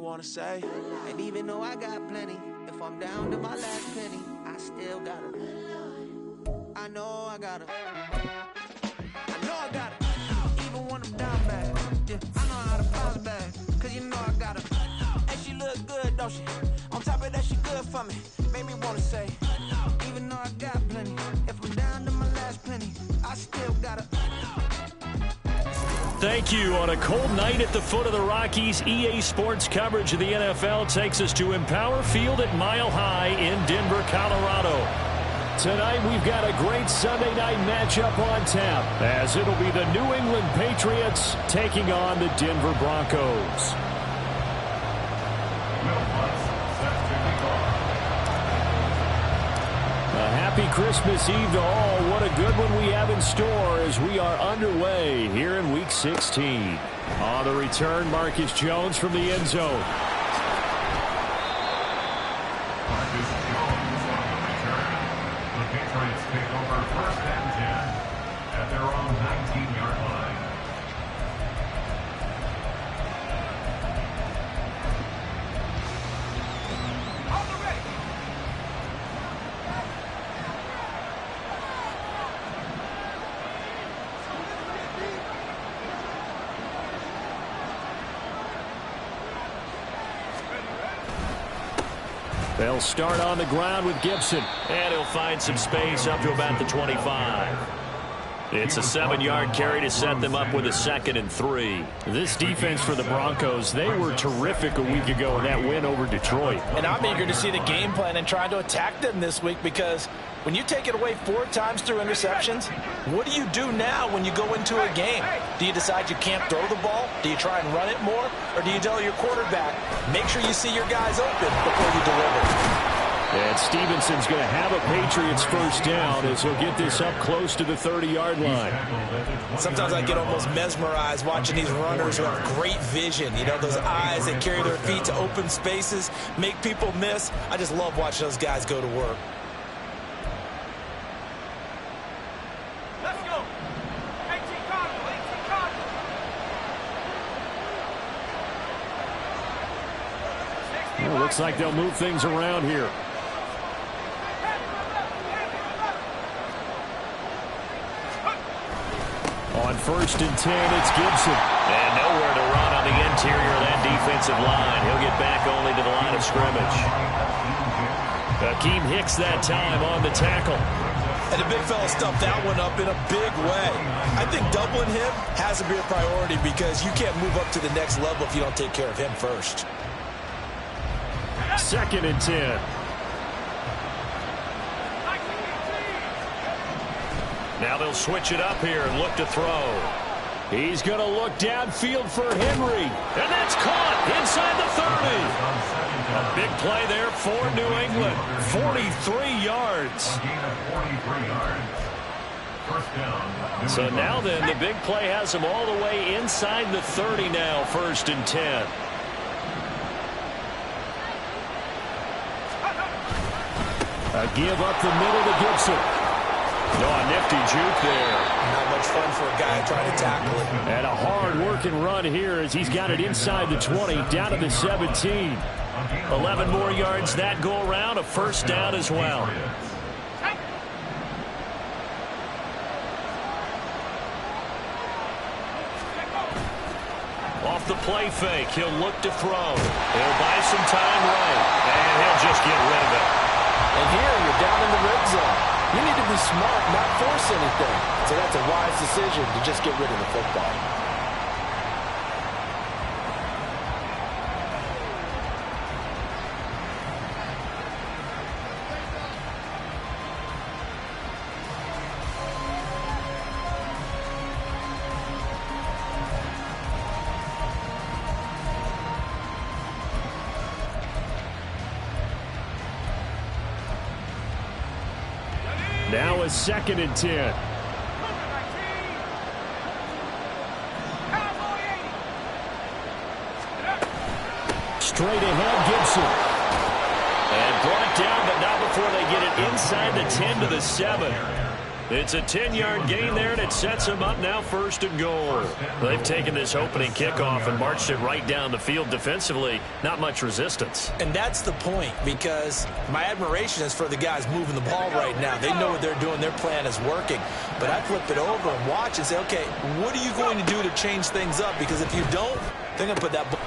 wanna say. And even though I got plenty, if I'm down to my last penny, I still gotta. I know I gotta. Even when I'm down bad, yeah, I know how to bounce back. Cause you know I gotta. And she look good, don't she? On top of that, she good for me. Made me wanna say, even though I got plenty, if I'm down to my last penny, I still gotta. Thank you. On a cold night at the foot of the Rockies, EA Sports coverage of the NFL takes us to Empower Field at Mile High in Denver, Colorado. Tonight we've got a great Sunday night matchup on tap, as it'll be the New England Patriots taking on the Denver Broncos. Happy Christmas Eve to all. What a good one we have in store as we are underway here in Week 16. On the return, Marcus Jones from the end zone. Marcus Jones on the return. The Patriots pick over first and 10 at their own 19-yard line. They'll start on the ground with Gibson. And he'll find some space up to about the 25. It's a 7-yard carry to set them up with a 2nd and 3. This defense for the Broncos, they were terrific a week ago in that win over Detroit. And I'm eager to see the game plan and try to attack them this week, because when you take it away 4 times through interceptions, what do you do now when you go into a game? Do you decide you can't throw the ball? Do you try and run it more? Or do you tell your quarterback, make sure you see your guys open before you deliver? And Stevenson's going to have a Patriots first down as he'll get this up close to the 30-yard line. Sometimes I get almost mesmerized watching these runners who have great vision. You know, those eyes that carry their feet to open spaces, make people miss. I just love watching those guys go to work. Let's go. 18 Cardinal, 18 Cardinal. Well, looks like they'll move things around here. On 1st and 10, it's Gibson. And nowhere to run on the interior of that defensive line. He'll get back only to the line of scrimmage. Akeem Hicks that time on the tackle. And the big fella stuffed that one up in a big way. I think doubling him has to be a priority, because you can't move up to the next level if you don't take care of him first. 2nd and 10. Now they'll switch it up here and look to throw. He's going to look downfield for Henry. And that's caught inside the 30. A big play there for New England. 43 yards. So now then, the big play has him all the way inside the 30 now, 1st and 10. A give up the middle to Gibson. No, a nifty juke there. Not much fun for a guy trying to tackle it. And a hard-working run here as he's got it inside the 20, down to the 17. 11 more yards that go around, a first down as well. Off the play fake, he'll look to throw. He'll buy some time right, and he'll just get rid of it. And here you're down in the red zone. You need to be smart, not force anything. So that's a wise decision to just get rid of the football. Now a 2nd and 10. Straight ahead, Gibson. And brought down, but not before they get it inside the 10 to the 7. It's a 10-yard gain there, and it sets them up now 1st and goal. They've taken this opening kickoff and marched it right down the field defensively. Not much resistance. And that's the point, because my admiration is for the guys moving the ball right now. They know what they're doing. Their plan is working. But I flip it over and watch and say, okay, what are you going to do to change things up? Because if you don't, they're going to put that ball.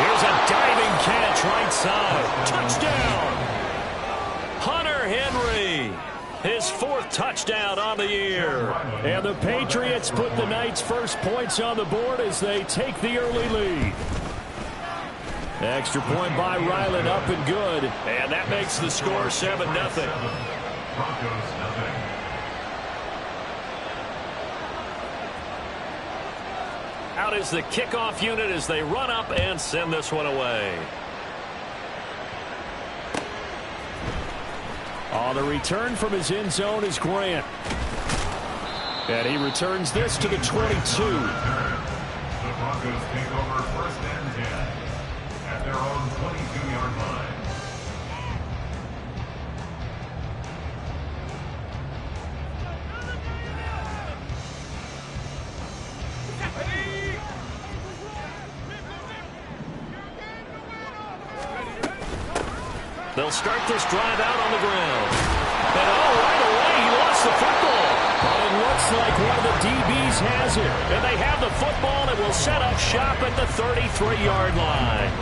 Here's a diving catch right side. Touchdown! Hunter Henry. His 4th touchdown on the year. And the Patriots put the Knights' first points on the board as they take the early lead. Extra point by Ryland, up and good. And that makes the score 7-0. Broncos 0. Out is the kickoff unit as they run up and send this one away. On the return from his end zone is Grant. And he returns this to the 22. The Broncos take over 1st and 10 at their own 22-yard line. They'll start this drive out on the ground. And right away he lost the football. But it looks like one of the DBs has it. And they have the football and will set up shop at the 33-yard line.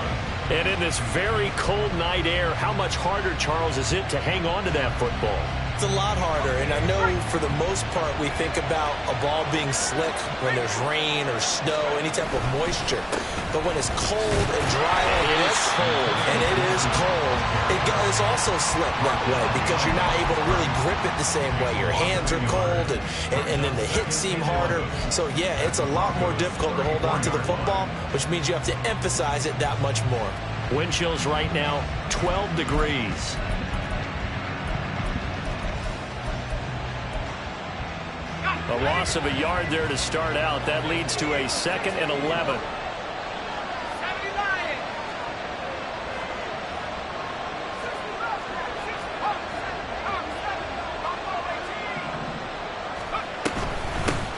And in this very cold night air, how much harder, Charles, is it to hang on to that football? It's a lot harder, and I know for the most part we think about a ball being slick when there's rain or snow, any type of moisture. But when it's cold and dry like this, and it is cold, it is also slick that way because you're not able to really grip it the same way. Your hands are cold, and then the hits seem harder. So, yeah, it's a lot more difficult to hold on to the football, which means you have to emphasize it that much more. Wind chills right now, 12 degrees. A loss of a yard there to start out. That leads to a 2nd and 11.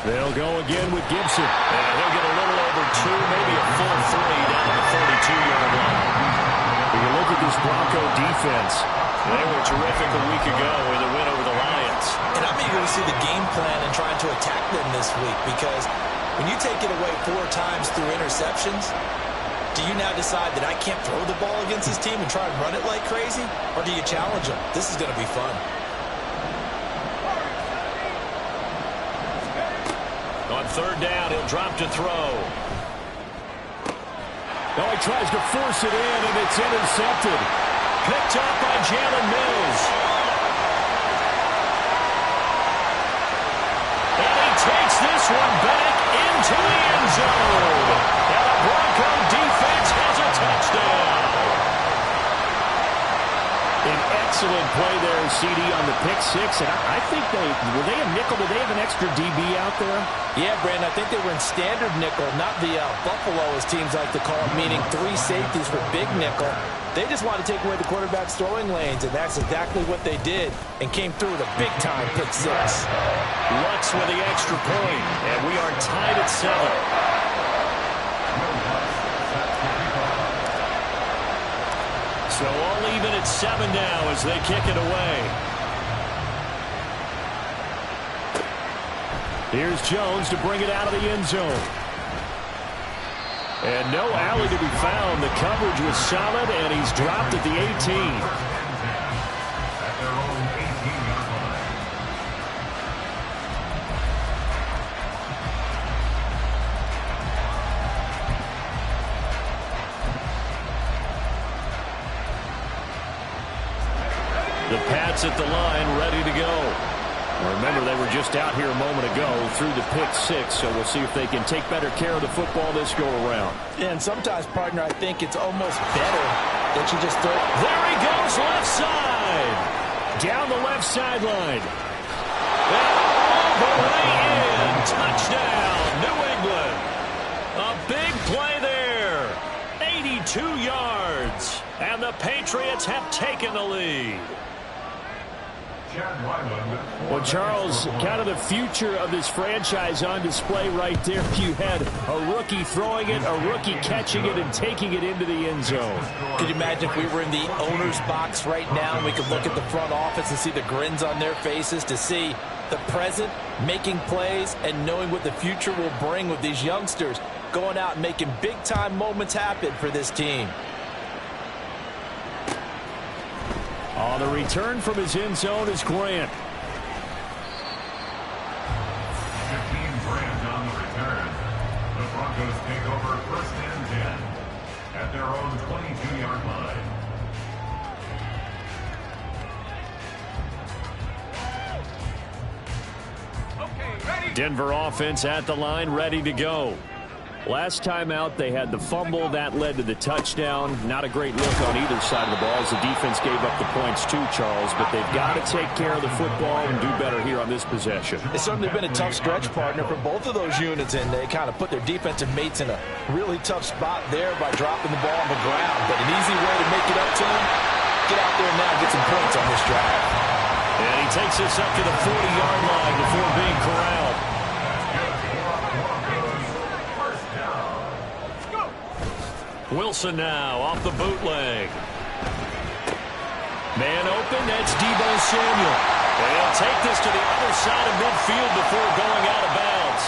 They'll go again with Gibson. And he'll get a little over 2, maybe a full 3 down to the 42-yard line. When you look at this Bronco defense, they were terrific a week ago in the win over the Lions. And I'm eager to see the game plan and trying to attack them this week because when you take it away 4 times through interceptions, do you now decide that I can't throw the ball against this team and try and run it like crazy? Or do you challenge them? This is going to be fun. On 3rd down, he'll drop to throw. Oh, he tries to force it in, and it's intercepted. Picked up by Jalen Mills. And he takes this one back into the end zone. And the Bronco defense has a touchdown. An excellent play there, CD, on the pick 6. And I think were they a nickel? Did they have an extra DB out there? Yeah, Brandon, I think they were in standard nickel, not the Buffalo, as teams like to call it, meaning 3 safeties with big nickel. They just wanted to take away the quarterback's throwing lanes, and that's exactly what they did, and came through with a big-time pick 6. Lutz with the extra point, and we are tied at 7. So all even at 7 now as they kick it away. Here's Jones to bring it out of the end zone. And no alley to be found. The coverage was solid, and he's dropped at the 18. The Pats at the line, ready to go. Remember, they were just out here a moment ago through the pick 6, so we'll see if they can take better care of the football this go-around. And sometimes, partner, I think it's almost better that you just throw. There he goes, left side. Down the left sideline. And all the way in. Touchdown, New England. A big play there. 82 yards. And the Patriots have taken the lead. Well, Charles, kind of the future of this franchise on display right there. You had a rookie throwing it, a rookie catching it, and taking it into the end zone. Could you imagine if we were in the owner's box right now and we could look at the front office and see the grins on their faces, to see the present making plays and knowing what the future will bring with these youngsters going out and making big-time moments happen for this team. On the return from his end zone is Grant. 15 Grant on the return. The Broncos take over 1st and 10 at their own 22-yard line. Denver offense at the line, ready to go. Last time out, they had the fumble. That led to the touchdown. Not a great look on either side of the ball as the defense gave up the points too, Charles. But they've got to take care of the football and do better here on this possession. It's certainly been a tough stretch, partner, for both of those units, and they kind of put their defensive mates in a really tough spot there by dropping the ball on the ground. But an easy way to make it up to them, get out there now and get some points on this drive. And he takes us up to the 40-yard line before being corralled. Wilson now off the bootleg. Man open, that's Deebo Samuel. They'll take this to the other side of midfield before going out of bounds.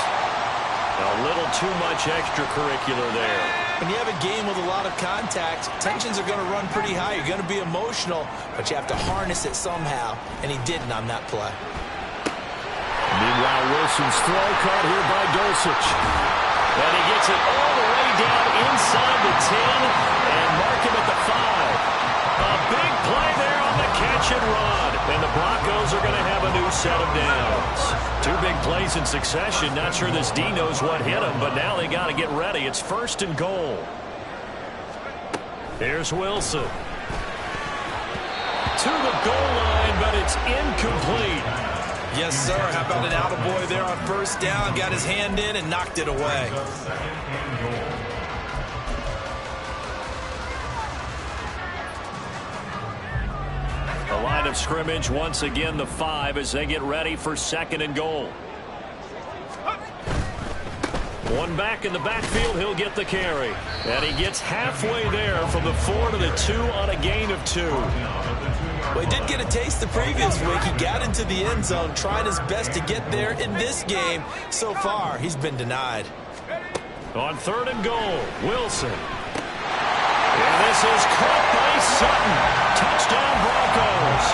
A little too much extracurricular there. When you have a game with a lot of contact, tensions are going to run pretty high. You're going to be emotional, but you have to harness it somehow, and he didn't on that play. Meanwhile, Wilson's throw caught here by Dulcich. And he gets it all the way down inside the 10 and mark him at the 5. A big play there on the catch and run. And the Broncos are going to have a new set of downs. 2 big plays in succession. Not sure this D knows what hit him, but now they got to get ready. It's 1st and goal. Here's Wilson. To the goal line, but it's incomplete. Yes, sir. How about an attaboy there on 1st down? Got his hand in and knocked it away. The line of scrimmage, once again, the 5 as they get ready for 2nd and goal. One back in the backfield, he'll get the carry. And he gets halfway there from the 4 to the 2 on a gain of 2. Well, he did get a taste the previous week. He got into the end zone, trying his best to get there in this game. So far, he's been denied. On 3rd and goal, Wilson. And this is caught by Sutton. Touchdown, Broncos.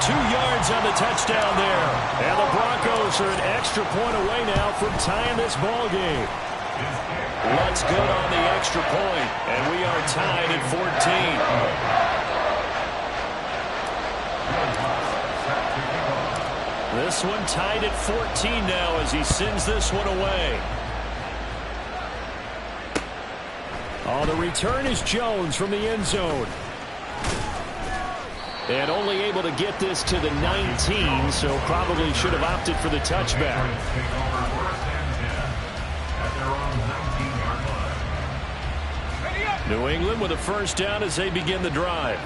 2 yards on the touchdown there. And the Broncos are an extra point away now from tying this ball game. Let's good on the extra point, and we are tied at 14. This one tied at 14 now as he sends this one away. On the return is Jones from the end zone. And only able to get this to the 19, so probably should have opted for the touchback. New England with a 1st down as they begin the drive.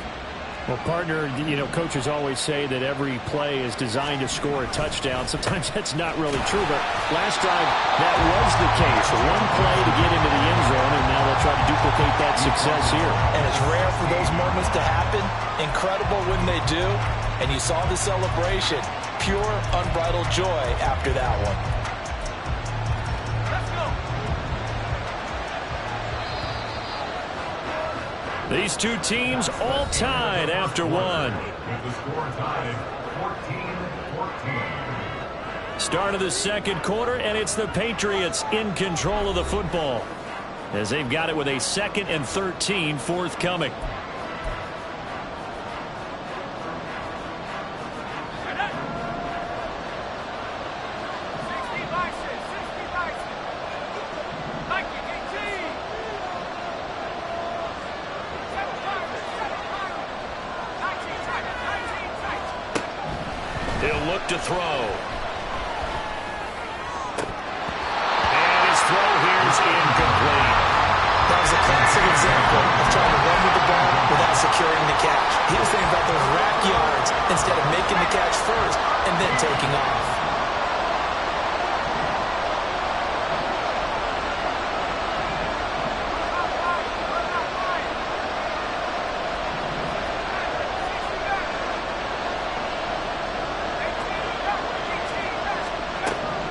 Well, partner, you know, coaches always say that every play is designed to score a touchdown. Sometimes that's not really true, but last drive, that was the case. One play to get into the end zone, and now they'll try to duplicate that success here. And it's rare for those moments to happen. Incredible when they do. And you saw the celebration. Pure, unbridled joy after that one. These 2 teams all tied after 1. With the score tied 14-14. Start of the 2nd quarter, and it's the Patriots in control of the football as they've got it with a 2nd and 13 forthcoming. He'll look to throw. And his throw here is incomplete. That was a classic example of trying to run with the ball without security. during the catch. He was thinking about those rack yards instead of making the catch first and then taking off.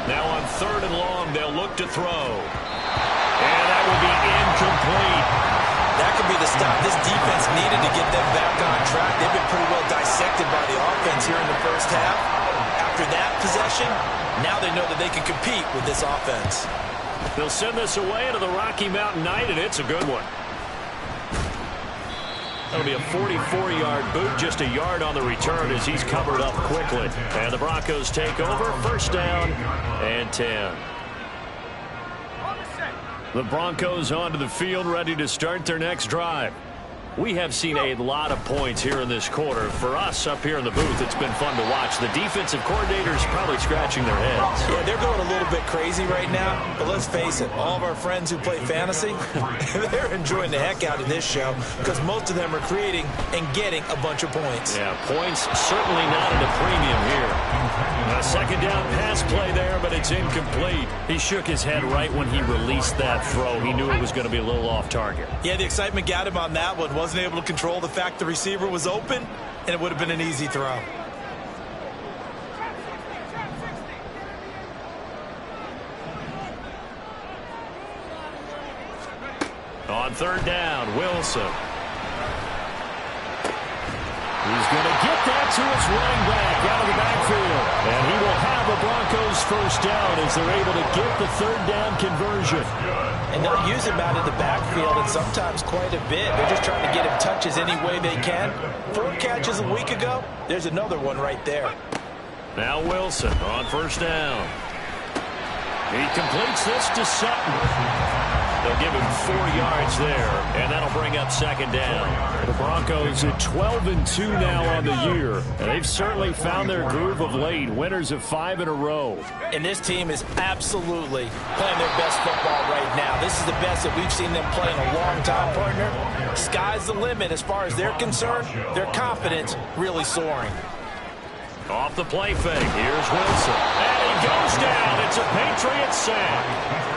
Now on 3rd and long, they'll look to throw. And that will be incomplete. That could be the stop this defense needed to get them back on track. They've been pretty well dissected by the offense here in the first half. After that possession, now they know that they can compete with this offense. They'll send this away to the Rocky Mountain Knight, and it's a good one. That'll be a 44-yard boot, just a yard on the return as he's covered up quickly. And the Broncos take over, 1st down and 10. The Broncos onto the field, ready to start their next drive. We have seen a lot of points here in this quarter. For us up here in the booth, it's been fun to watch. The defensive coordinators probably scratching their heads. Yeah, they're going a little bit crazy right now, but let's face it, all of our friends who play fantasy, they're enjoying the heck out of this show because most of them are creating and getting a bunch of points. Yeah, points certainly not at a premium here. A 2nd down pass play there, but it's incomplete. He shook his head right when he released that throw. He knew it was going to be a little off target. Yeah, the excitement got him on that one. Wasn't able to control the fact the receiver was open, and it would have been an easy throw. On 3rd down, Wilson. He's going to get that to his running back out of the backfield. And he will have the Broncos 1st down as they're able to get the 3rd down conversion. And they'll use him out of the backfield and sometimes quite a bit. They're just trying to get him touches any way they can. 4 catches a week ago. There's another one right there. Now Wilson on 1st down. He completes this to Sutton. They'll give him 4 yards there, and that'll bring up 2nd down. The Broncos at 12-2 now on the year, and they've certainly found their groove of late, winners of 5 in a row. And this team is absolutely playing their best football right now. This is the best that we've seen them play in a long time, partner. Sky's the limit as far as they're concerned. Their confidence really soaring. Off the play fake, here's Wilson. And he goes down. It's a Patriots sack.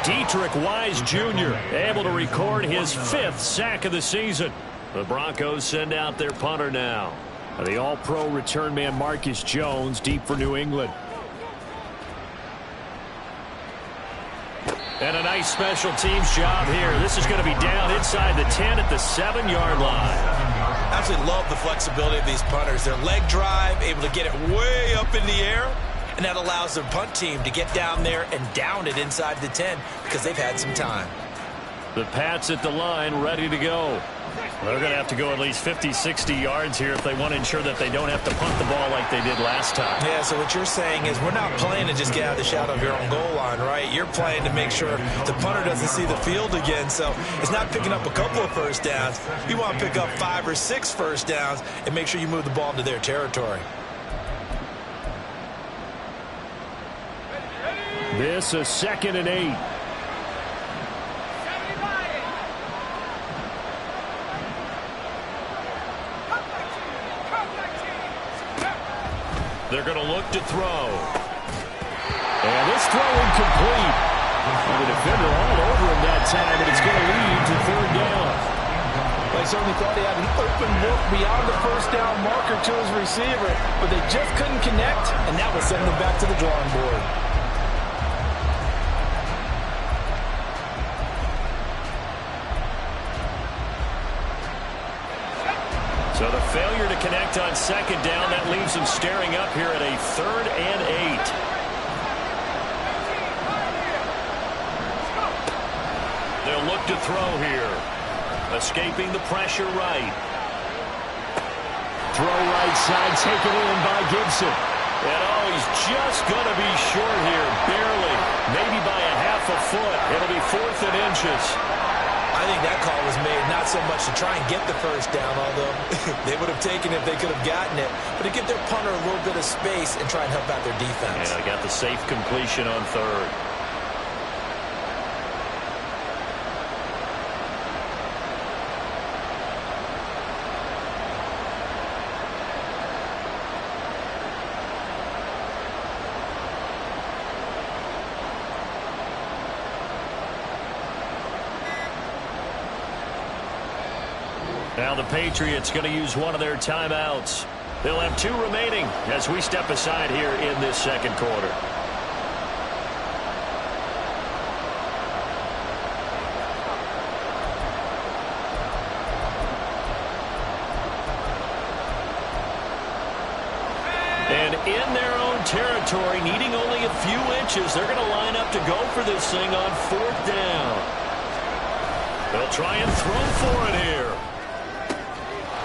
Dietrich Wise Jr. able to record his 5th sack of the season. The Broncos send out their punter now. The all-pro return man Marcus Jones deep for New England. And a nice special teams job here. This is going to be down inside the 10 at the 7-yard line. I absolutely love the flexibility of these punters. Their leg drive, able to get it way up in the air, and that allows their punt team to get down there and down it inside the 10 because they've had some time. The Pats at the line ready to go. They're going to have to go at least 50, 60 yards here if they want to ensure that they don't have to punt the ball like they did last time. Yeah, so what you're saying is we're not playing to just get out of the shadow of your own goal line, right? You're playing to make sure the punter doesn't see the field again. So it's not picking up a couple of first downs. You want to pick up 5 or 6 first downs and make sure you move the ball into their territory. This is 2nd and 8. They're going to look to throw. And this throw incomplete. The defender all over him that time, and it's going to lead to 3rd down. They certainly thought he had an open look beyond the first down marker to his receiver, but they just couldn't connect, and that was sending them back to the drawing board. So the failure to connect on 2nd down, that leaves them staring up here at a 3rd and 8. They'll look to throw here. Escaping the pressure right. Throw right side, taken in by Gibson. And oh, he's just going to be short here, barely. Maybe by a half a foot. It'll be 4th and inches. I think that call was made not so much to try and get the first down, although they would have taken it if they could have gotten it, but to give their punter a little bit of space and try and help out their defense. And they got the safe completion on 3rd. Now the Patriots going to use one of their timeouts. They'll have 2 remaining as we step aside here in this second quarter. And in their own territory, needing only a few inches, they're going to line up to go for this thing on 4th down. They'll try and throw for it here.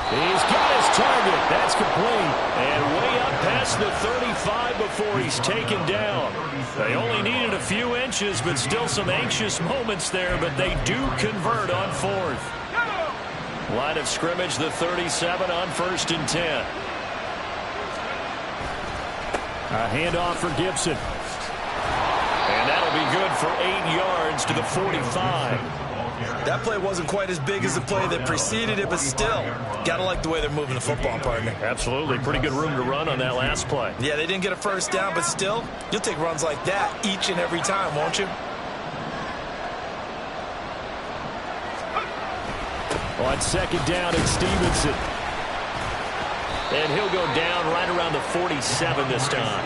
He's got his target. That's complete. And way up past the 35 before he's taken down. They only needed a few inches, but still some anxious moments there, but they do convert on 4th. Line of scrimmage, the 37 on 1st and 10. A handoff for Gibson. And that'll be good for 8 yards to the 45. That play wasn't quite as big as the play that preceded it, but still, gotta like the way they're moving the football, partner. Absolutely. Pretty good room to run on that last play. Yeah, they didn't get a first down, but still, you'll take runs like that each and every time, won't you? On 2nd down, it's Stevenson. And he'll go down right around the 47 this time.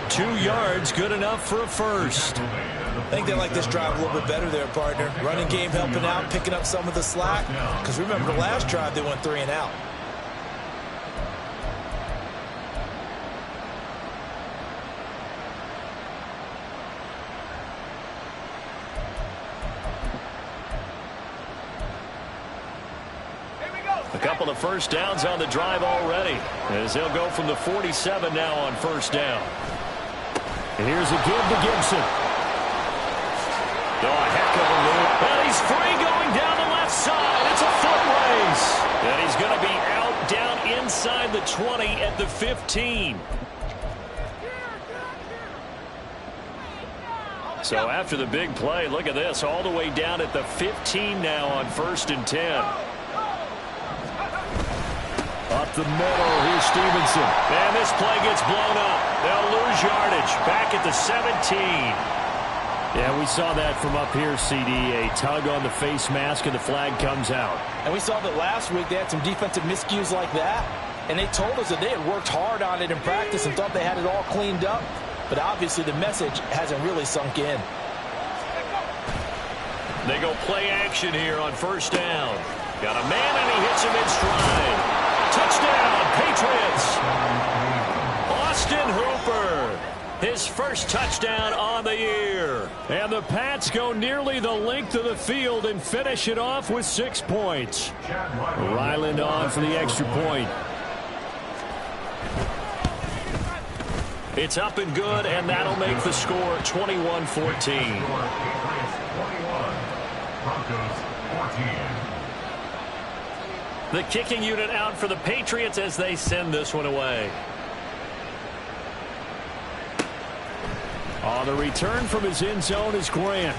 2 yards, good enough for a first. I think they like this drive a little bit better there, partner. Running game helping out, picking up some of the slack. Because remember, the last drive, they went 3 and out. A couple of first downs on the drive already, as they'll go from the 47 now on 1st down. And here's a give to Gibson. Oh, a heck of a move. And he's free going down the left side. It's a foot race. And he's going to be out down inside the 20 at the 15. So after the big play, look at this, all the way down at the 15 now on 1st and 10. Up the middle, here's Stevenson. And this play gets blown up. They'll lose yardage back at the 17. Yeah, we saw that from up here, CD. A tug on the face mask, and the flag comes out. And we saw that last week they had some defensive miscues like that. And they told us that they had worked hard on it in practice and thought they had it all cleaned up. But obviously the message hasn't really sunk in. They go play action here on 1st down. Got a man, and he hits him in stride. Touchdown, Patriots. Austin Hooper, his first touchdown on the year. And the Pats go nearly the length of the field and finish it off with 6 points. Ryland on for the extra point. It's up and good, and that'll make the score 21-14. The kicking unit out for the Patriots as they send this one away. On the return from his end zone is Grant.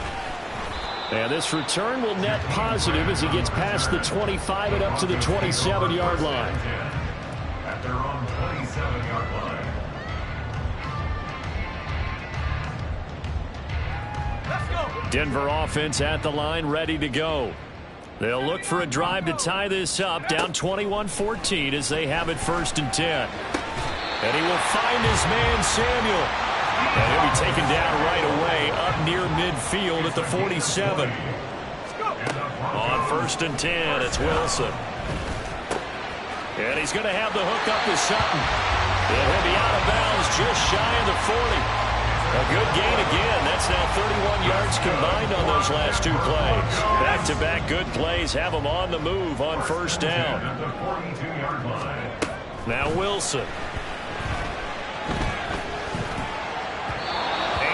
And this return will net positive as he gets past the 25 and up to the 27-yard line. At their own 27-yard line. Denver offense at the line, ready to go. They'll look for a drive to tie this up, down 21-14 as they have it 1st and 10. And he will find his man, Samuel. And he'll be taken down right away up near midfield at the 47. On 1st and 10, it's Wilson. And he's going to have the hook up to Sutton. And he'll be out of bounds just shy of the 40. A good gain again. That's now 31 yards combined on those last 2 plays. Back-to-back good plays have them on the move on 1st down. Now Wilson.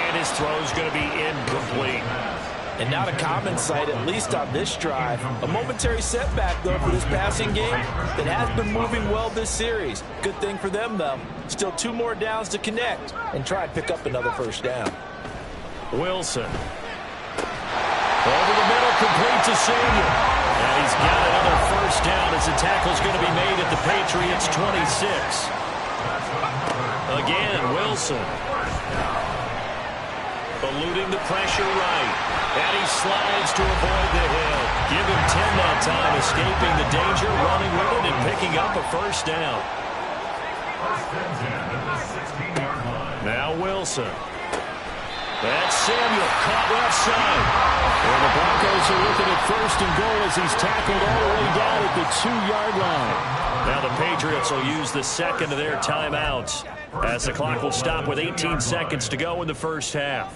And his throw's going to be incomplete. And not a common sight, at least on this drive. A momentary setback, though, for this passing game that has been moving well this series. Good thing for them, though. Still 2 more downs to connect and try and pick up another 1st down. Wilson. Over the middle, complete to Samuel. And he's got another 1st down as the tackle's going to be made at the Patriots' 26. Again, Wilson. eluding the pressure right. And he slides to avoid the hit. Give him 10 that time, escaping the danger, running with it, and picking up a first down. First and 10 at the 16-yard line. Now Wilson. That's Samuel, caught left side. And the Broncos are looking at first and goal as he's tackled all the way down at the 2-yard line. Now the Patriots will use the second of their timeouts as the clock will stop with 18 seconds to go in the first half.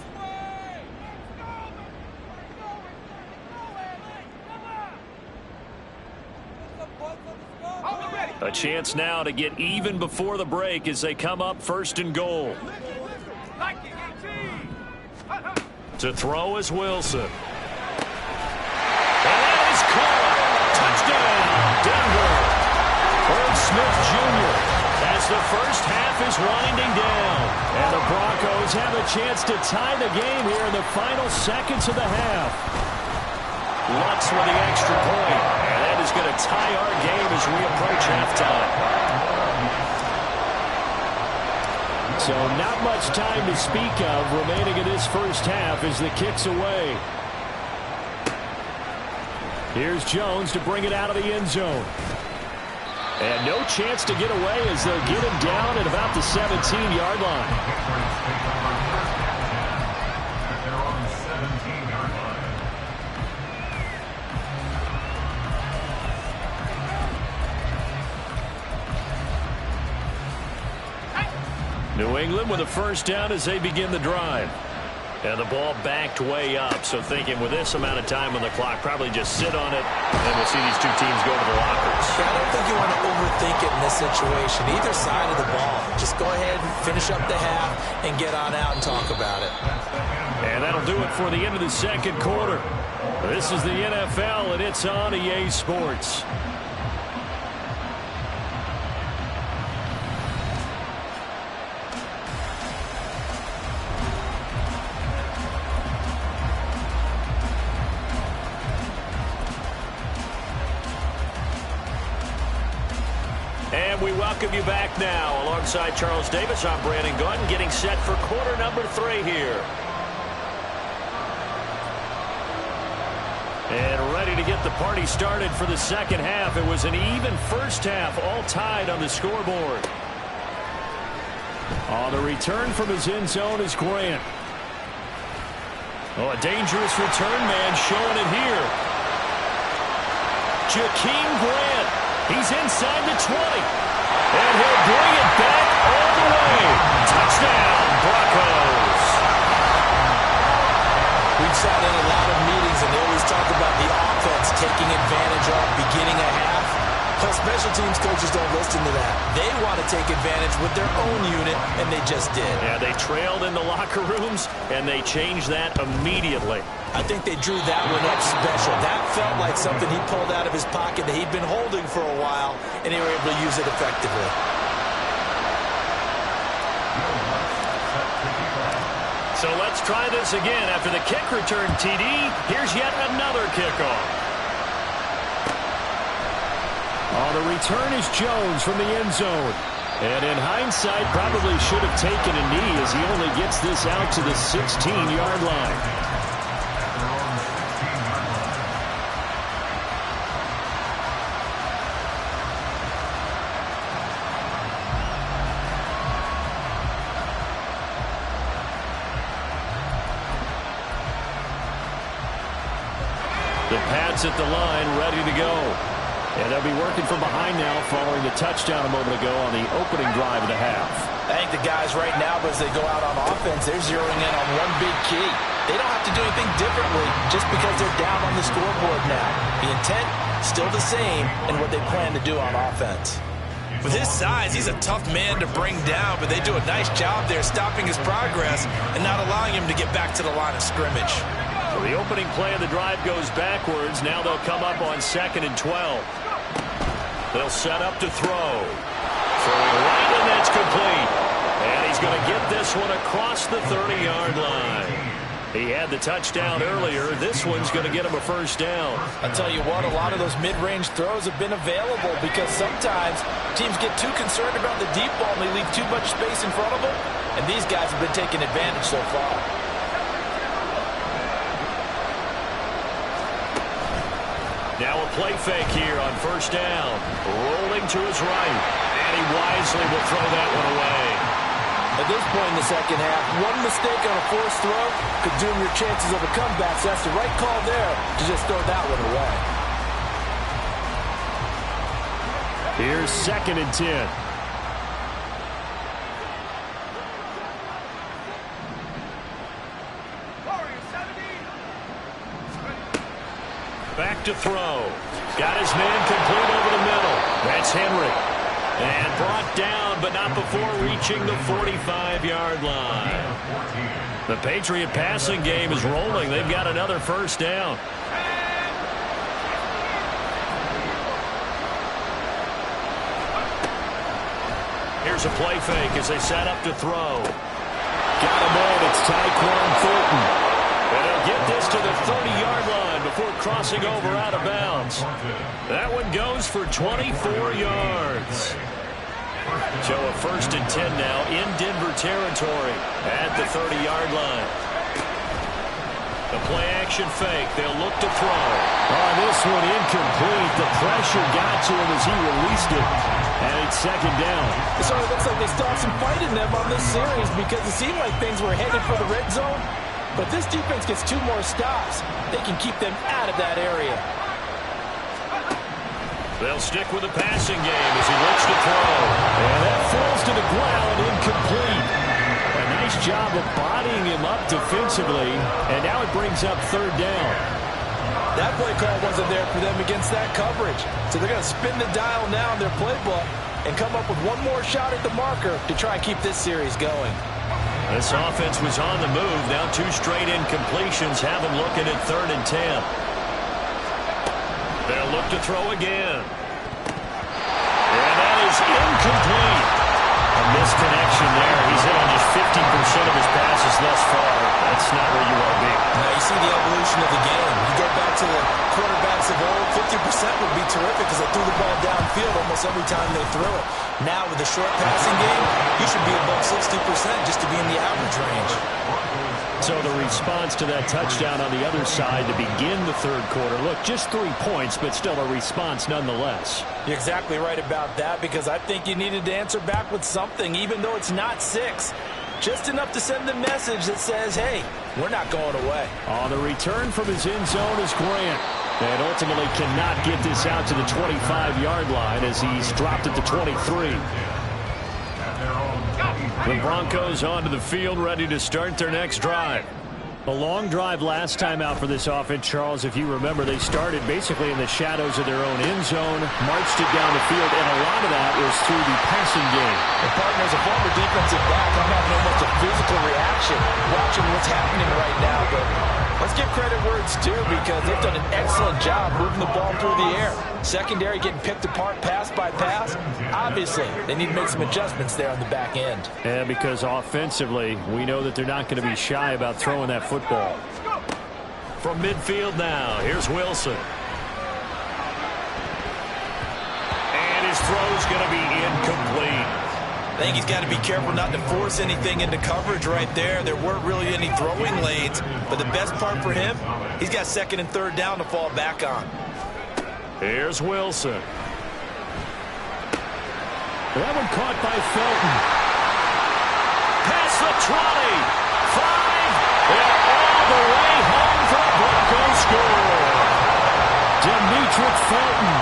A chance now to get even before the break as they come up first and goal. To throw is Wilson. And that is caught. Touchdown, Denver. Irv Smith Jr. as the first half is winding down. And the Broncos have a chance to tie the game here in the final seconds of the half. Lutz with the extra point. And that is going to tie our game as we approach halftime. So not much time to speak of remaining in this first half as the kick's away. Here's Jones to bring it out of the end zone. And no chance to get away as they'll get him down at about the 17-yard line. New England with a first down as they begin the drive. And the ball backed way up, so thinking with this amount of time on the clock, probably just sit on it, and we'll see these two teams go to the lockers. Yeah, I don't think you want to overthink it in this situation. Either side of the ball. Just go ahead and finish up the half and get on out and talk about it. And that'll do it for the end of the second quarter. This is the NFL, and it's on EA Sports. And we welcome you back now. Alongside Charles Davis, I'm Brandon Gordon, getting set for quarter number 3 here. And ready to get the party started for the second half. It was an even first half, all tied on the scoreboard. On the return from his end zone is Grant. Oh, a dangerous return man showing it here. Jakeem Grant. He's inside the 20. And he'll bring it back all the way. Touchdown, Broncos. We've sat in a lot of meetings, and they always talk about the offense taking advantage of beginning a half. But special teams coaches don't listen to that. They want to take advantage with their own unit, and they just did. Yeah, they trailed in the locker rooms, and they changed that immediately. I think they drew that one up special. That felt like something he pulled out of his pocket that he'd been holding for a while, and they were able to use it effectively. So let's try this again. After the kick return, TD, here's yet another kickoff. On the return is Jones from the end zone. And in hindsight, probably should have taken a knee as he only gets this out to the 16-yard line. The Pats at the line, ready to go. And they'll be working from behind now following the touchdown a moment ago on the opening drive of the half. I think the guys right now, as they go out on offense, they're zeroing in on one big key. They don't have to do anything differently just because they're down on the scoreboard now. The intent, still the same, and what they plan to do on offense. With his size, he's a tough man to bring down, but they do a nice job there stopping his progress and not allowing him to get back to the line of scrimmage. So the opening play of the drive goes backwards. Now they'll come up on 2nd and 12. They'll set up to throw. Throwing right, and that's complete. And he's going to get this one across the 30-yard line. He had the touchdown earlier. This one's going to get him a first down. I'll tell you what, a lot of those mid-range throws have been available because sometimes teams get too concerned about the deep ball and they leave too much space in front of them. And these guys have been taking advantage so far. play fake here on first down. Rolling to his right. And he wisely will throw that one away. At this point in the second half, one mistake on a forced throw could doom your chances of a comeback. So that's the right call there to just throw that one away. Here's 2nd and 10. Back to throw. Got his man complete over the middle. That's Henry. And brought down, but not before reaching the 45-yard line. The Patriot passing game is rolling. They've got another first down. Here's a play fake as they set up to throw. Got him in. It's Tyquan Thornton. And he'll get this to the 30-yard line before crossing over out of bounds. That one goes for 24 yards. So a 1st and 10 now in Denver territory at the 30-yard line. The play-action fake. They'll look to throw. Oh, this one incomplete. The pressure got to him as he released it. And it's 2nd down. So it looks like they still have some fight in them on this series because it seemed like things were headed for the red zone. But this defense gets 2 more stops. They can keep them out of that area. They'll stick with the passing game as he looks to throw. And that falls to the ground, incomplete. A nice job of bodying him up defensively. And now it brings up 3rd down. That play call wasn't there for them against that coverage. So they're going to spin the dial now in their playbook and come up with one more shot at the marker to try and keep this series going. This offense was on the move. Now 2 straight incompletions have them looking at 3rd and 10. They'll look to throw again. And that is incomplete. A misconnection there. He's hit on just 50% of his passes thus far. That's not where you want to be. Now you see the evolution of the game. You go back to the quarterbacks of old, 50% would be terrific because they threw the ball downfield almost every time they threw it. Now with the short passing game, you should be above 60% just to be in the average range. So the response to that touchdown on the other side to begin the 3rd quarter. Look, just 3 points, but still a response nonetheless. You're exactly right about that because I think you needed to answer back with something, even though it's not 6. Just enough to send the message that says, hey, we're not going away. On the return from his end zone is Grant. And ultimately cannot get this out to the 25-yard line as he's dropped at the 23. The Broncos onto the field, ready to start their next drive. A long drive last time out for this offense, Charles. If you remember, they started basically in the shadows of their own end zone, marched it down the field, and a lot of that was through the passing game. And partner, as a former defensive back, I'm having almost a physical reaction watching what's happening right now. But let's give credit where it's due because they've done an excellent job moving the ball through the air. Secondary getting picked apart pass by pass. Obviously, they need to make some adjustments there on the back end. And because offensively, we know that they're not going to be shy about throwing that football. From midfield now, here's Wilson. And his throw's going to be incomplete. I think he's got to be careful not to force anything into coverage right there. There weren't really any throwing lanes, but the best part for him, he's got 2nd and 3rd down to fall back on. Here's Wilson. That one caught by Felton. Past the 20. 5. And all the way home for the Broncos score. Demetric Felton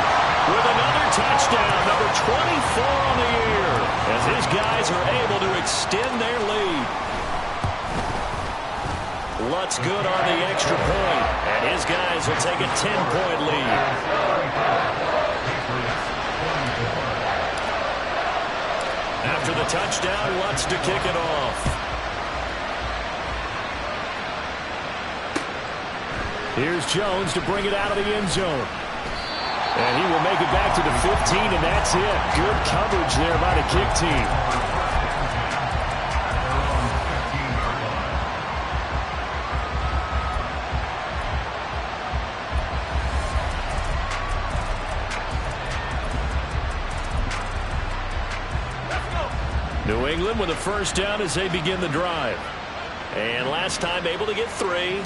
with another touchdown, number 24 on the year, as his guys are able to extend their lead. Lutz good on the extra point, and his guys will take a 10-point lead. After the touchdown, Lutz to kick it off. Here's Jones to bring it out of the end zone. And he will make it back to the 15, and that's it. Good coverage there by the kick team. New England with a first down as they begin the drive. And last time able to get 3.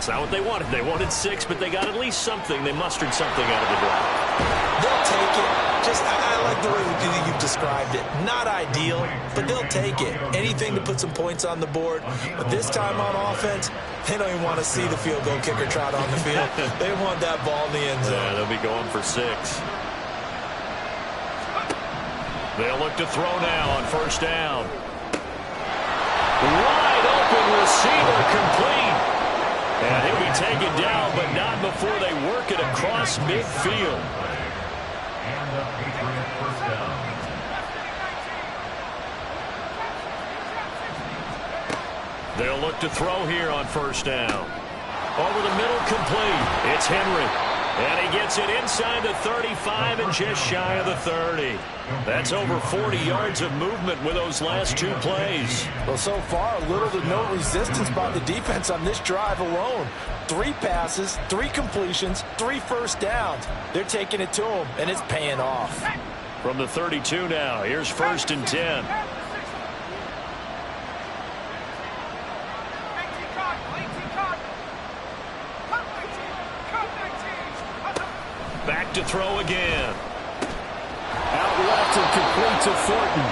It's not what they wanted. They wanted 6, but they got at least something. They mustered something out of the drive. They'll take it. I like the way you've described it. Not ideal, but they'll take it. Anything to put some points on the board. But this time on offense, they don't even want to see the field goal kicker trot on the field. They want that ball in the end zone. Yeah, they'll be going for 6. They'll look to throw now on first down. Wide open receiver, complete. And he'll be taken down, but not before they work it across midfield. And the Patriot first down. They'll look to throw here on first down. Over the middle, complete. It's Henry. And he gets it inside the 35 and just shy of the 30. That's over 40 yards of movement with those last 2 plays. Well, so far, little to no resistance by the defense on this drive alone. 3 passes, 3 completions, 3 first downs. They're taking it to him, and it's paying off. From the 32 now, here's first and 10. Back to throw again. Out left and complete to Thornton.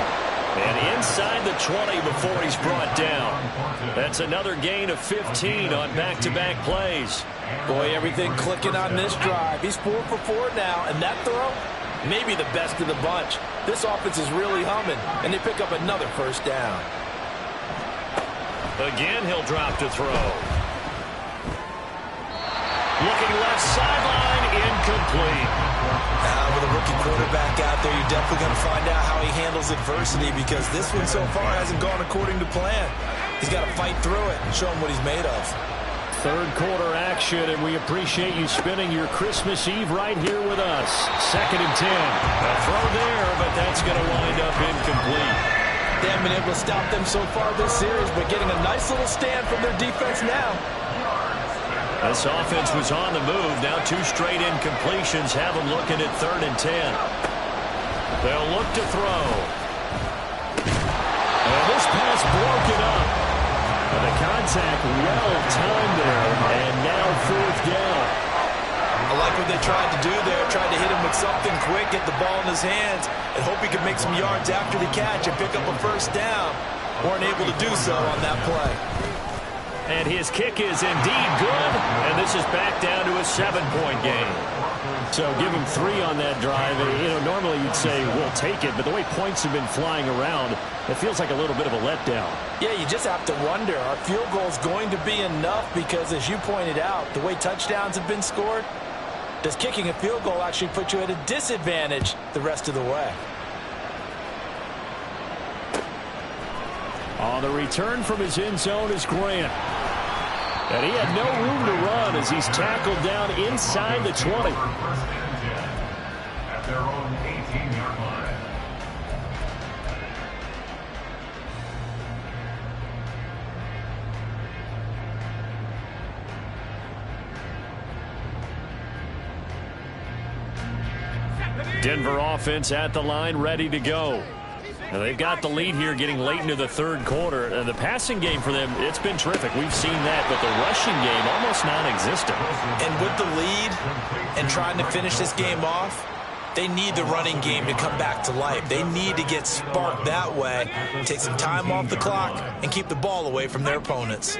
And inside the 20 before he's brought down. That's another gain of 15 on back-to-back plays. Boy, everything clicking on this drive. He's 4 for 4 now, and that throw, maybe the best of the bunch. This offense is really humming, and they pick up another first down. Again, he'll drop to throw. Looking left sideline, incomplete. Now, with a rookie quarterback out there, you're definitely going to find out how he handles adversity, because this one so far hasn't gone according to plan. He's got to fight through it and show him what he's made of. Third quarter action, and we appreciate you spending your Christmas Eve right here with us. Second and 10. A throw there, but that's going to wind up incomplete. They haven't been able to stop them so far this series, but getting a nice little stand from their defense now. This offense was on the move. Now 2 straight incompletions have them looking at third and 10. They'll look to throw. And this pass broken up. And the contact well timed there. And now 4th down. I like what they tried to do there. Tried to hit him with something quick, get the ball in his hands, and hope he could make some yards after the catch and pick up a first down. Weren't able to do so on that play. And his kick is indeed good, and this is back down to a 7-point game. So give him 3 on that drive. You know, normally you'd say, we'll take it, but the way points have been flying around, it feels like a little bit of a letdown. Yeah, you just have to wonder, are field goals going to be enough? Because as you pointed out, the way touchdowns have been scored, does kicking a field goal actually put you at a disadvantage the rest of the way? On the return from his end zone is Grant. And he had no room to run as he's tackled down inside the 20. First and 10 at their own 18-yard line. Denver offense at the line, ready to go. Now they've got the lead here getting late into the third quarter. The passing game for them, it's been terrific. We've seen that, but the rushing game almost non-existent. And with the lead and trying to finish this game off, they need the running game to come back to life. They need to get sparked that way, take some time off the clock, and keep the ball away from their opponents.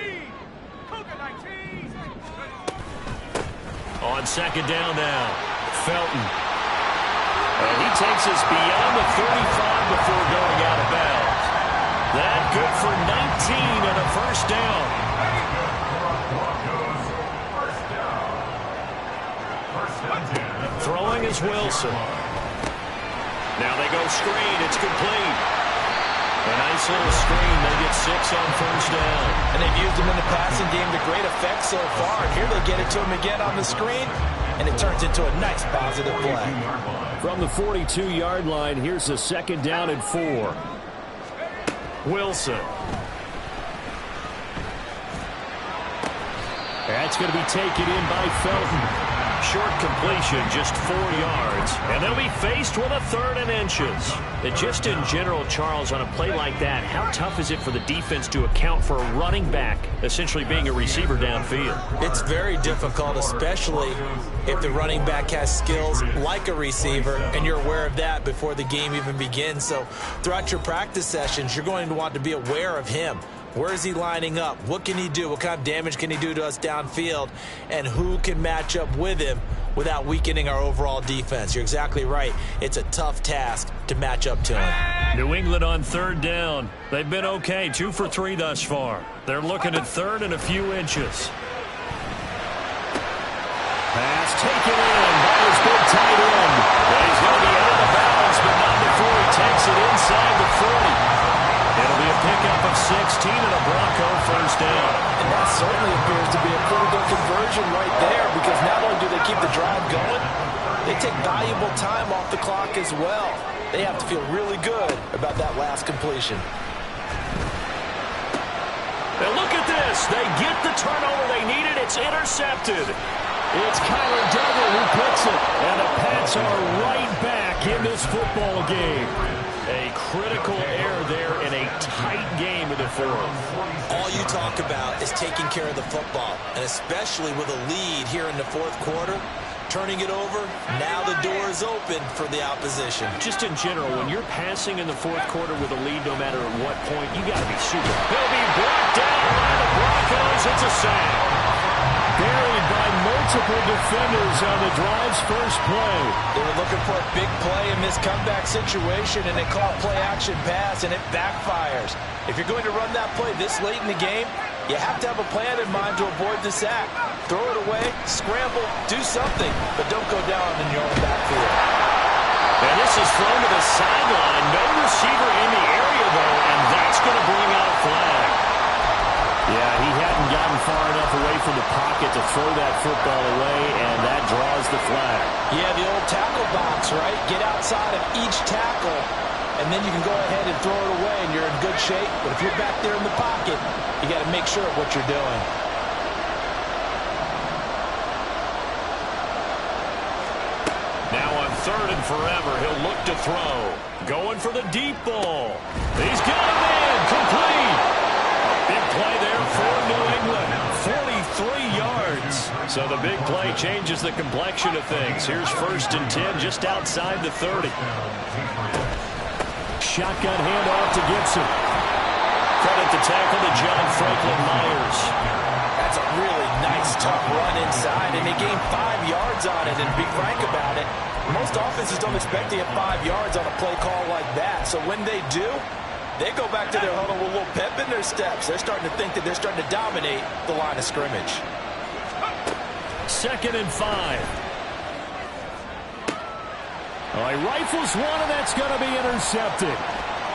On second down now, Felton. And he takes us beyond the 35 before going out of bounds. That good for 19 and a first down. Throwing is Wilson. Now they go screen. It's complete. A nice little screen. They get 6 on first down. And they've used him in the passing game to great effect so far. Here they get it to him again on the screen, and it turns into a nice positive play. From the 42-yard line, here's a second down and 4. Wilson. That's going to be taken in by Felton. Short completion, just 4 yards. And they'll be faced with a 3rd and inches. And just in general, Charles, on a play like that, how tough is it for the defense to account for a running back essentially being a receiver downfield? It's very difficult, especially if the running back has skills like a receiver, and you're aware of that before the game even begins. So throughout your practice sessions, you're going to want to be aware of him. Where is he lining up? What can he do? What kind of damage can he do to us downfield? And who can match up with him without weakening our overall defense? You're exactly right. It's a tough task to match up to him. New England on 3rd down. They've been okay, 2 for 3 thus far. They're looking at 3rd and a few inches. Pass taken in by his big tight end. And he's going to be out of bounds, but not before he takes it inside the 40. It'll be a pickup of 16 and a Bronco 1st down. And that certainly appears to be a pretty good conversion right there, because not only do they keep the drive going, they take valuable time off the clock as well. They have to feel really good about that last completion. Now look at this. They get the turnover they needed. It's intercepted. It's Kyler Duggar who picks it. And the Pats are right back in this football game. A critical error there in a tight game in the 4th. All you talk about is taking care of the football, and especially with a lead here in the 4th quarter, turning it over, now the door is open for the opposition. Just in general, when you're passing in the 4th quarter with a lead, no matter at what point, you got to be super. He'll be brought down by the Broncos. It's a sack. Buried by multiple defenders on the drive's first play. They were looking for a big play in this comeback situation, and they call play-action pass, and it backfires. If you're going to run that play this late in the game, you have to have a plan in mind to avoid the sack. Throw it away, scramble, do something, but don't go down in your own backfield. And this is thrown to the sideline. No receiver in the area, though, and that's going to bring out a flag. Yeah, he hadn't gotten far enough away from the pocket to throw that football away, and that draws the flag. Yeah, the old tackle box, right? Get outside of each tackle, and then you can go ahead and throw it away, and you're in good shape. But if you're back there in the pocket, you got to make sure of what you're doing. Now on 3rd and forever, he'll look to throw. Going for the deep ball. He's got a man complete. Big play there for New England. 43 yards. So the big play changes the complexion of things. Here's 1st and 10 just outside the 30. Shotgun handoff to Gibson. Credit the tackle to John Franklin Myers. That's a really nice, tough run inside, and they gained 5 yards on it. And to be frank about it, most offenses don't expect to get 5 yards on a play call like that. So when they do, they go back to their huddle with a little pep in their steps. They're starting to think that they're starting to dominate the line of scrimmage. 2nd and 5. Oh, he rifles one, and that's going to be intercepted.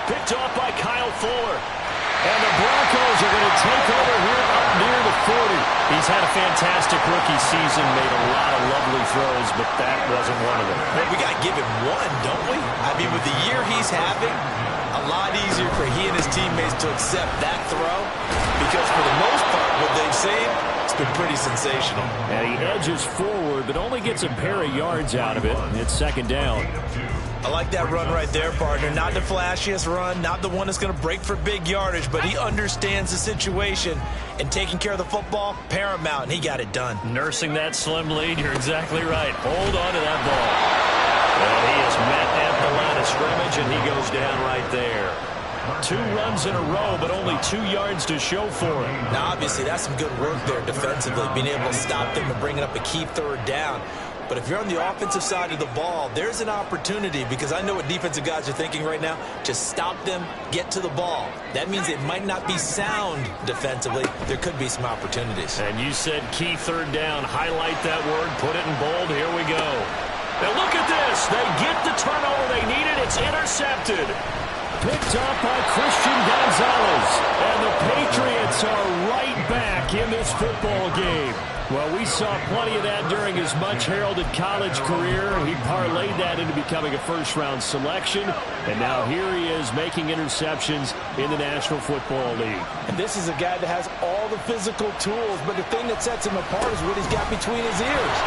Picked off by Kyle Fuller. And the Broncos are going to take over here up near the 40. He's had a fantastic rookie season, made a lot of lovely throws, but that wasn't one of them. Hey, we got to give him one, don't we? I mean, with the year he's having, a lot easier for he and his teammates to accept that throw, because for the most part, what they've seen, it's been pretty sensational. And he edges forward, but only gets a pair of yards out of it. It's 2nd down. I like that run right there, partner. Not the flashiest run, not the one that's going to break for big yardage, but he understands the situation, and taking care of the football, paramount, and he got it done. Nursing that slim lead, you're exactly right. Hold on to that ball. Well, he is met at the line of scrimmage, and he goes down right there. 2 runs in a row, but only 2 yards to show for it. Now, obviously, that's some good work there defensively, being able to stop them and bringing up a key 3rd down. But if you're on the offensive side of the ball, there's an opportunity, because I know what defensive guys are thinking right now. Just stop them, get to the ball. That means it might not be sound defensively. There could be some opportunities. And you said key 3rd down. Highlight that word, put it in bold. Here we go. Now look at this. They get the turnover they needed. It's intercepted. Picked up by Christian Gonzalez. And the Patriots are right back in this football game. Well, we saw plenty of that during his much-heralded college career. He parlayed that into becoming a first-round selection, and now here he is making interceptions in the National Football League. And this is a guy that has all the physical tools, but the thing that sets him apart is what he's got between his ears.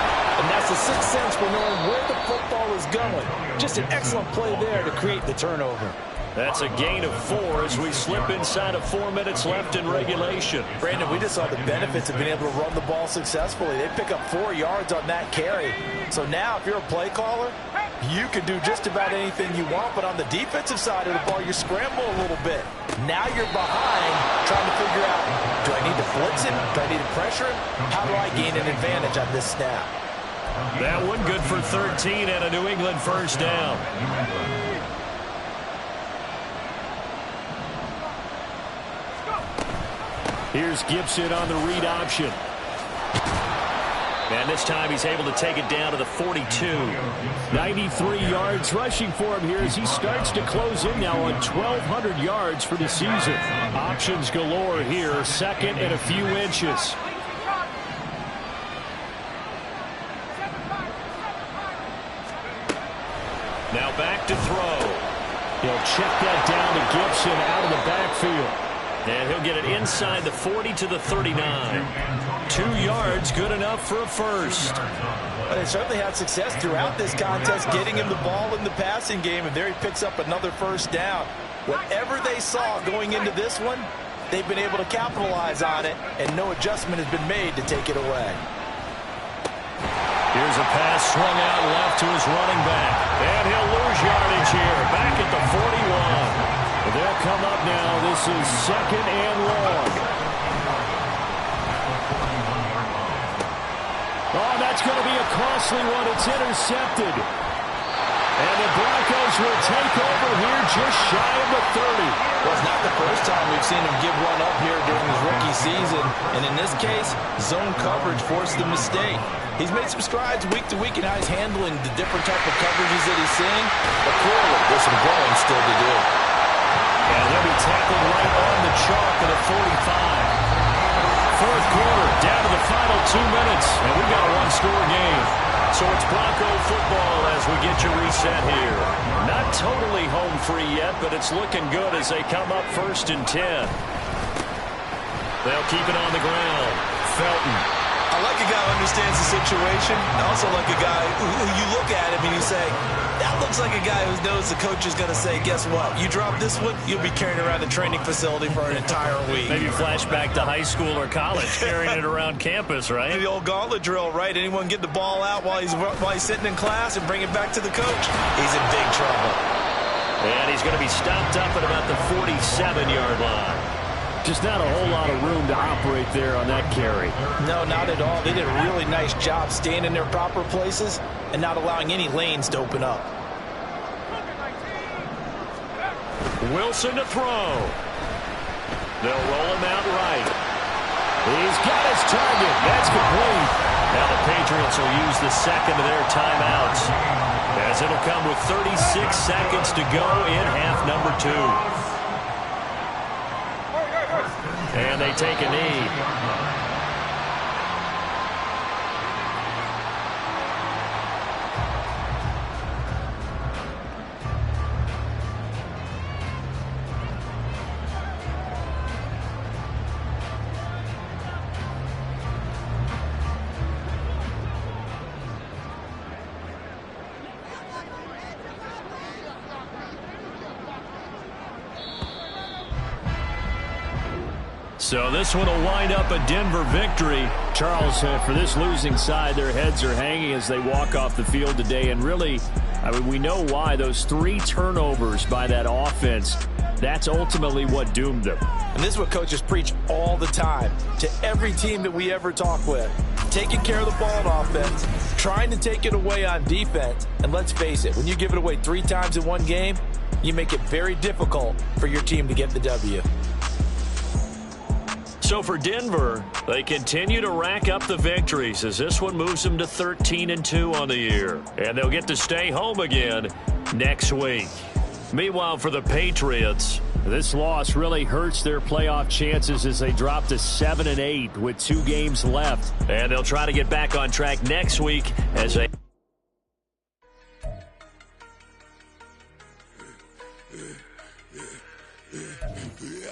And that's the sixth sense for knowing where the football is going. Just an excellent play there to create the turnover. That's a gain of 4 as we slip inside of 4 minutes left in regulation. Brandon, we just saw the benefits of being able to run the ball successfully. They pick up 4 yards on that carry. So now if you're a play caller, you can do just about anything you want. But on the defensive side of the ball, you scramble a little bit. Now you're behind trying to figure out, do I need to blitz him? Do I need to pressure him? How do I gain an advantage on this snap? That one good for 13 and a New England first down. Here's Gibson on the read option. And this time he's able to take it down to the 42. 93 yards rushing for him here as he starts to close in now on 1,200 yards for the season. Options galore here, second and a few inches. Now back to throw. He'll check that down to Gibson out of the backfield. And he'll get it inside the 40 to the 39. 2 yards, good enough for a first. But they certainly had success throughout this contest, getting him the ball in the passing game, and there he picks up another first down. Whatever they saw going into this one, they've been able to capitalize on it, and no adjustment has been made to take it away. Here's a pass swung out left to his running back. And he'll lose yardage here, back at the 41. They'll come up now. This is second and long. Oh, that's going to be a costly one. It's intercepted. And the Broncos will take over here just shy of the 30. Well, it's not the first time we've seen him give one up here during his rookie season. And in this case, zone coverage forced the mistake. He's made some strides week to week in how he's handling the different type of coverages that he's seeing. But clearly, there's some growing still to do. And he'll be tackled right on the chalk at a 45. Fourth quarter, down to the final 2 minutes, and we've got a one-score game. So it's Bronco football as we get you reset here. Not totally home free yet, but it's looking good as they come up 1st and 10. They'll keep it on the ground. Felton. I like a guy who understands the situation. I also like a guy who you look at him and you say, that looks like a guy who knows the coach is going to say, guess what? You drop this one, you'll be carrying around the training facility for an entire week. Maybe flashback to high school or college, carrying it around campus, right? The old gauntlet drill, right? Anyone get the ball out while he's sitting in class and bring it back to the coach? He's in big trouble. And he's going to be stopped up at about the 47-yard line. Just not a whole lot of room to operate there on that carry. No, not at all. They did a really nice job staying in their proper places and not allowing any lanes to open up. Wilson to throw. They'll roll him out right. He's got his target. That's complete. Now the Patriots will use the second of their timeouts, as it'll come with 36 seconds to go in half number 2. And they take a knee. So this one will wind up a Denver victory. Charles, for this losing side, their heads are hanging as they walk off the field today. And really, I mean, we know why. Those 3 turnovers by that offense, that's ultimately what doomed them. And this is what coaches preach all the time to every team that we ever talk with. Taking care of the ball on offense, trying to take it away on defense. And let's face it, when you give it away 3 times in one game, you make it very difficult for your team to get the W. So for Denver, they continue to rack up the victories as this one moves them to 13-2 on the year. And they'll get to stay home again next week. Meanwhile, for the Patriots, This loss really hurts their playoff chances as they drop to 7-8 with 2 games left. And they'll try to get back on track next week as they...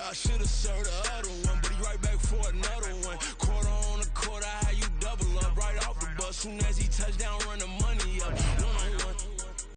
I should have served the other one, but he right back for another one. Quarter on the quarter, how you double up right off the bus. Soon as he touched down, run the money up.